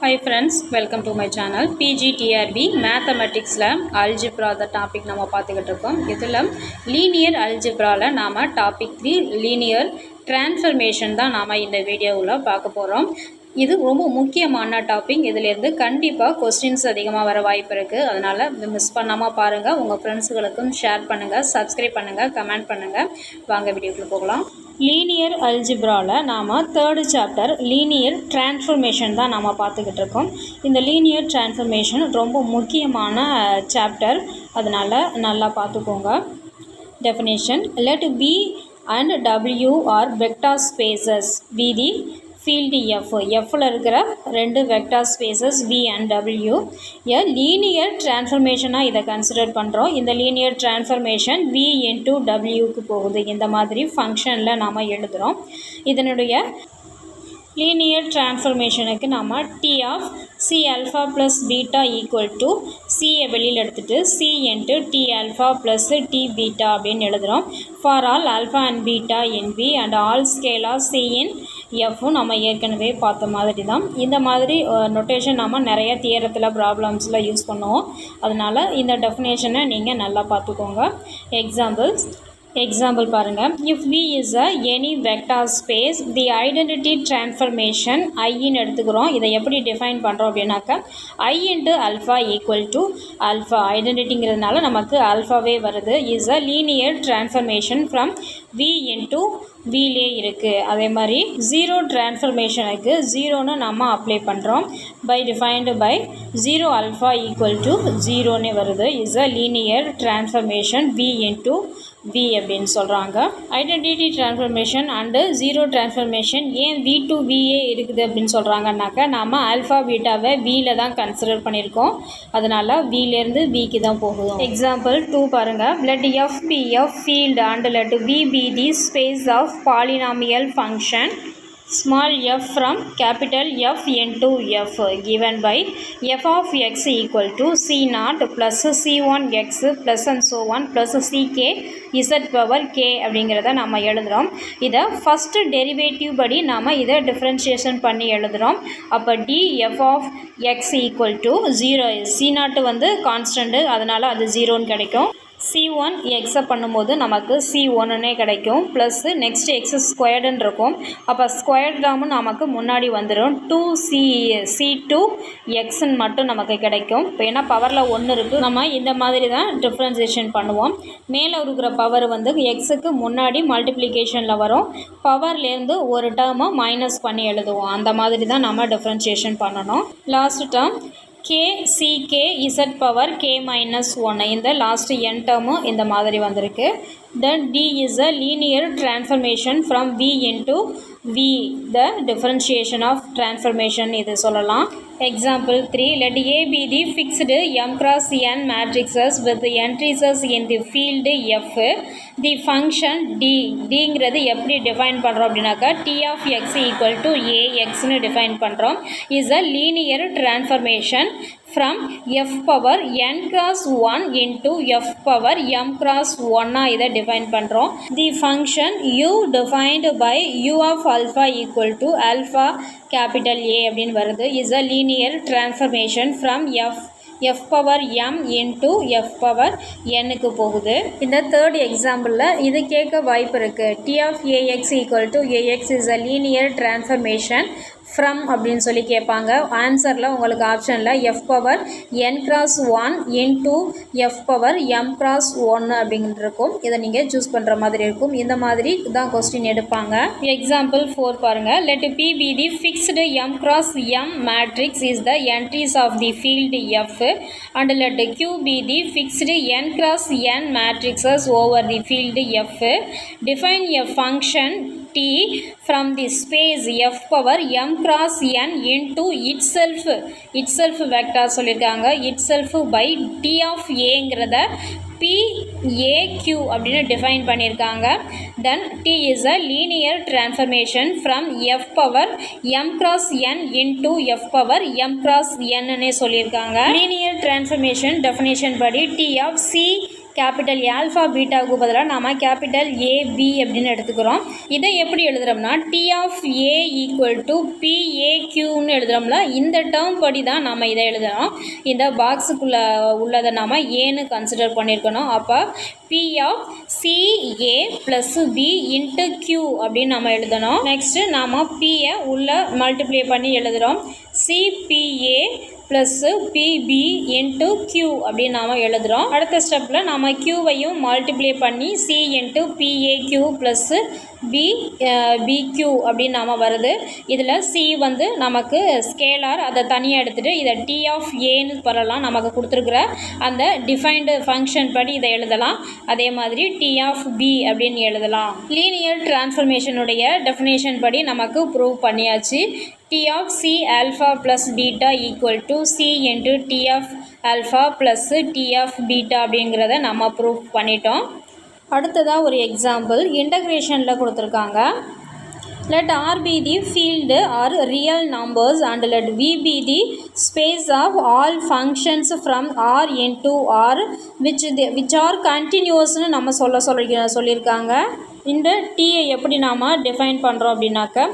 Hi friends, welcome to my channel PGTRB Mathematics Algebra the topic நம்ம பார்த்துக்கிட்டு இருக்கோம். இதில் linear algebraல நாம topic 3 linear transformation தான் நாம இந்த வீடியோவில் பார்க்க போகிறோம். இது ரொம்ப முக்கியமான டாபிக். இதிலிருந்து கண்டிப்பாக கொஸ்டின்ஸ் அதிகமாக வர வாய்ப்பு இருக்குது. அதனால் மிஸ் பண்ணாமல் பாருங்கள், உங்கள் ஃப்ரெண்ட்ஸுகளுக்கும் ஷேர் பண்ணுங்கள், சப்ஸ்கிரைப் பண்ணுங்கள், கமெண்ட் பண்ணுங்கள். வாங்க வீடியோக்குள்ளே போகலாம். லீனியர் அல்ஜிப்ராவில் நாம் தேர்டு சாப்டர் லீனியர் டிரான்ஸ்ஃபர்மேஷன் தான் நாம் பார்த்துக்கிட்டு இருக்கோம். இந்த லீனியர் டிரான்ஸ்ஃபர்மேஷன் ரொம்ப முக்கியமான சாப்டர், அதனால் நல்லா பார்த்துக்கோங்க. Definition: let V and W are vector spaces be the field F. Fல இருக்கிற ரெண்டு vector spaces V and W. Linear டிரான்ஸ்ஃபர்மேஷனாக இதை கன்சிடர் பண்ணுறோம். இந்த லீனியர் டிரான்ஸ்ஃபர்மேஷன் V into Wக்கு போகுது. இந்த மாதிரி ஃபங்க்ஷனில் நாம் எழுதுகிறோம். இதனுடைய லீனியர் டிரான்ஸ்ஃபர்மேஷனுக்கு நாம் T of C alpha plus beta equal to C வெளியில் எடுத்துகிட்டு C into T alpha plus T beta அப்படின்னு எழுதுகிறோம். For all alpha and beta in V and all scalar C in F நம்ம ஏற்கனவே பார்த்த மாதிரி தான். இந்த மாதிரி நொட்டேஷன் நம்ம நிறைய தியரத்தில் ப்ராப்ளம்ஸில் யூஸ் பண்ணுவோம். அதனால் இந்த டெஃபினேஷனை நீங்கள் நல்லா பார்த்துக்கோங்க. எக்ஸாம்பிள் பாருங்கள். If V is a any vector space, the identity transformation I-ன்னு எடுத்துக்கிறோம். இதை எப்படி டிஃபைன் பண்ணுறோம் அப்படின்னாக்கா I into alpha equal to alpha. ஐடென்டிட்டிங்கிறதுனால நமக்கு ஆல்ஃபாவே வருது. Is a linear transformation from V into Vலே இருக்குது. அதே மாதிரி ஜீரோ டிரான்ஸ்ஃபர்மேஷனுக்கு ஜீரோன்னு நம்ம அப்ளை பண்ணுறோம். Defined by 0 alpha equal to 0ன்னு வருது. Is a linear transformation V into V அப்படின்னு சொல்கிறாங்க. Identity transformation and zero transformation ஏன் V to Vயே இருக்குது அப்படின்னு சொல்கிறாங்கன்னாக்கா நம்ம ஆல்ஃபா பீட்டாவை Vல தான் கன்சிடர் பண்ணியிருக்கோம். அதனால் Vலேருந்து Vக்கு தான் போகும். எக்ஸாம்பிள் 2 பாருங்கள். let F be a field and let V be the space of polynomial function small f from capital F into F given by f of x equal to c0 plus c1 x plus and so on plus ck z power k அப்படிங்கிறத நம்ம எழுதுகிறோம். இதை first derivative படி நாம் இதை differentiation பண்ணி எழுதுகிறோம். அப்போ df of x equal to 0, c0 வந்து கான்ஸ்டண்ட்டு, அதனால் அது 0ன்னு கிடைக்கும். C1 எக்ஸை பண்ணும்போது நமக்கு C1ன்னே கிடைக்கும். ப்ளஸ்ஸு நெக்ஸ்ட் எக்ஸ் ஸ்கொயர்டுன்னு இருக்கும். அப்போ ஸ்கொயர் டேர்மு நமக்கு முன்னாடி வந்துடும். C2 எக்ஸ்ன்னு மட்டும் நமக்கு கிடைக்கும். இப்போ ஏன்னா பவரில் 1 இருக்குது, நம்ம இந்த மாதிரி தான் டிஃப்ரென்சியேஷன் பண்ணுவோம். மேலே இருக்கிற பவர் வந்து எக்ஸுக்கு முன்னாடி மல்டிப்ளிகேஷனில் வரும். பவர்லேருந்து ஒரு டேர்மை மைனஸ் பண்ணி எழுதுவோம். அந்த மாதிரி தான் நம்ம டிஃப்ரென்சியேஷன் பண்ணணும். Last term k ck z power k minus 1, இந்த லாஸ்ட் n டேர்மு இந்த மாதிரி வந்திருக்கு. then D is a linear transformation from V into V, the differentiation of transformation இது சொல்லலாம். Example 3, let A be the fixed m cross n matrices with entries in the field F. The function Dங்கிறது எப்படி define பண்ணுறோம் அப்படின்னாக்கா T of x equal to AXன்னு define பண்ணுறோம். is a linear transformation from f power n cross 1 into f power m cross 1 இதை define பண்ணுறோம். தி function u defined by u of alpha equal to alpha capital A அப்படின்னு வருது. is a linear transformation from f power m into f power nக்கு போகுது. இந்த third எக்ஸாம்பிளில் இது கேட்க வாய்ப்பு இருக்குது. T of ax equal to ax is a linear transformation from அப்படின்னு சொல்லி கேட்பாங்க. ஆன்சரில் உங்களுக்கு ஆப்ஷனில் f power n cross 1 into f power m cross 1 அப்படிங்கிட்டு இருக்கும். இதை நீங்கள் சூஸ் பண்ணுற மாதிரி இருக்கும். இந்த மாதிரி தான் கொஸ்டின் எடுப்பாங்க. எக்ஸாம்பிள் 4 பாருங்கள். let P be the fixed m cross m matrix is the entries of the field F and let Q be the fixed n cross n matrices over the field F. Define a function T from the space f power m cross n into itself vector சொல்லியிருக்காங்க. itself by T of Aங்கிறத PAQ அப்படின்னு define பண்ணியிருக்காங்க. then T is a linear transformation from f power m cross n into f power m cross n ன்னே சொல்லியிருக்காங்க. linear transformation definition படி T of C capital alpha பீட்டாவுக்கு பதிலாக நாம் capital AB அப்படின்னு எடுத்துக்கிறோம். இதை எப்படி எழுதுகிறோம்னா T of A equal to பிஏக்யூன்னு எழுதுகிறோம்ல, இந்த டேர்ம் படி தான் நம்ம இதை எழுதணும். இந்த பாக்ஸுக்குள்ளே உள்ளதை நாம் ஏன்னு கன்சிடர் பண்ணியிருக்கணும். அப்போ P of CA plus B into Q அப்படின்னு நம்ம எழுதணும். நெக்ஸ்ட்டு நாம் பியை உள்ளே மல்டிப்ளை பண்ணி எழுதுகிறோம். CPA plus PB into Q அப்படின்னு நாம் எழுதுகிறோம். அடுத்த ஸ்டெப்பில் நாம் கியூவையும் மல்டிப்ளை பண்ணி C into PAQ plus PBQ அப்படின்னு நாம் வருது. இதில் சி வந்து நமக்கு ஸ்கேலார், அதை தனியாக எடுத்துகிட்டு இதை டி ஆஃப் ஏன்னு வரலாம். நமக்கு கொடுத்துருக்குற அந்த டிஃபைன்டு ஃபங்க்ஷன் படி இதை எழுதலாம். அதே மாதிரி டி ஆஃப் பி அப்படின்னு எழுதலாம். லீனியர் டிரான்ஸ்ஃபர்மேஷனுடைய டெஃபினேஷன் படி நமக்கு ப்ரூவ் பண்ணியாச்சு. T of C alpha plus beta equal to C into T of alpha plus T of beta அப்படிங்கிறத நம்ம ப்ரூவ் பண்ணிட்டோம். அடுத்ததாக ஒரு எக்ஸாம்பிள் இன்டகிரேஷனில் கொடுத்துருக்காங்க. Let R be the field or real numbers and let V be the space of all functions from R into R which are continuous நம்ம சொல்லியிருக்காங்க. இந்த டீயை எப்படி நாம் டிஃபைன் பண்ணுறோம் அப்படின்னாக்க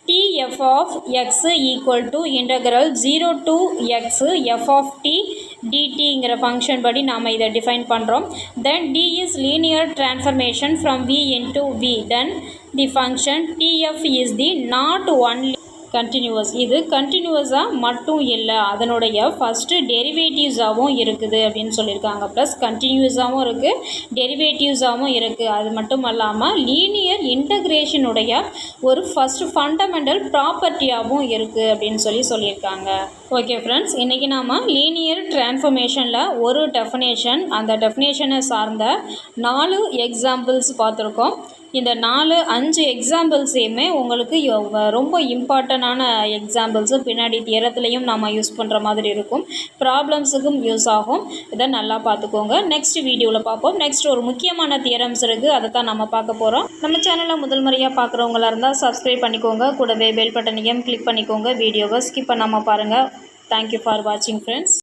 t f of x equal to integral 0 to x f of t dtங்கிற function படி நாம் இதை டிஃபைன் பண்ணுறோம். then d is linear transformation from v into v. then the function tf is the not only continuous. இது கண்டினியூஸாக மட்டும் இல்லை, அதனுடைய ஃபஸ்ட்டு டெரிவேட்டிவ்ஸாகவும் இருக்குது அப்படின்னு சொல்லியிருக்காங்க. ப்ளஸ் கண்டினியூஸாகவும் இருக்குது, டெரிவேட்டிவ்ஸாகவும் இருக்குது. அது மட்டும் இல்லாமல் லீனியர் இன்டகிரேஷனுடைய ஒரு ஃபஸ்ட்டு ஃபண்டமெண்டல் ப்ராப்பர்ட்டியாகவும் இருக்குது அப்படின்னு சொல்லியிருக்காங்க. ஓகே ஃப்ரெண்ட்ஸ், இன்றைக்கி நாம் லீனியர் டிரான்ஸ்ஃபர்மேஷனில் ஒரு டெஃபினேஷன், அந்த டெஃபினேஷனை சார்ந்த 4 எக்ஸாம்பிள்ஸ் பார்த்துருக்கோம். இந்த 5 எக்ஸாம்பிள்ஸையுமே உங்களுக்கு ரொம்ப இம்பார்ட்டண்டான எக்ஸாம்பிள்ஸு, பின்னாடி தியரத்துலேயும் நம்ம யூஸ் பண்ணுற மாதிரி இருக்கும், ப்ராப்ளம்ஸுக்கும் யூஸ் ஆகும். இதை நல்லா பார்த்துக்கோங்க. நெக்ஸ்ட் வீடியோவில் பார்ப்போம். நெக்ஸ்ட் ஒரு முக்கியமான தியரம்ஸ் இருக்குது, அதை தான் நம்ம பார்க்க போகிறோம். நம்ம சேனலை முதல் முறையாக பார்க்குறவங்களா இருந்தால் சப்ஸ்கிரைப் பண்ணிக்கோங்க, கூடவே பெல் பட்டனையும் கிளிக் பண்ணிக்கோங்க. வீடியோவை ஸ்கிப் பண்ணாமல் பாருங்கள். தேங்க்யூ ஃபார் வாட்சிங் ஃப்ரெண்ட்ஸ்.